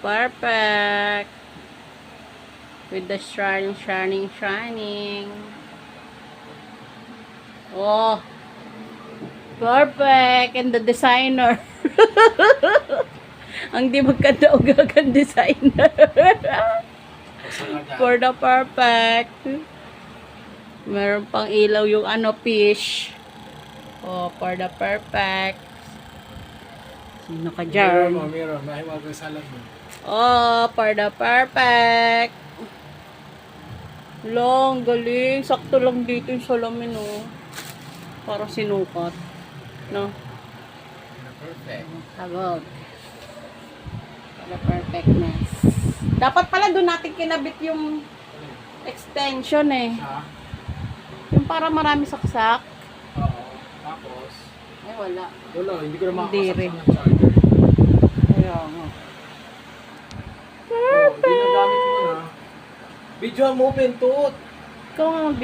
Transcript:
Perfect. With the shining. Oh. Perfect. And the designer. Ang di magkadaog-agang designer. For the perfect. Meron pang ilaw yung fish. Oh, for the perfect. Sino ka dyan? Meron. Mahiwag ang salad mo. Oh, for the perfect. Long, galing. Sakto lang dito yung salamin, oh. Para sinukat. No? Perfect. Sabog. For the perfectness. Dapat pala doon natin kinabit yung extension, eh. Ha? Yung para marami saksak. Oo. Tapos, Ay, wala. wala. Hindi ko na Hindi rin. makakasaksak ng charger. Kaya nga. Oo, ginagamit mo na. Video mo, pentot. Ikaw nga mag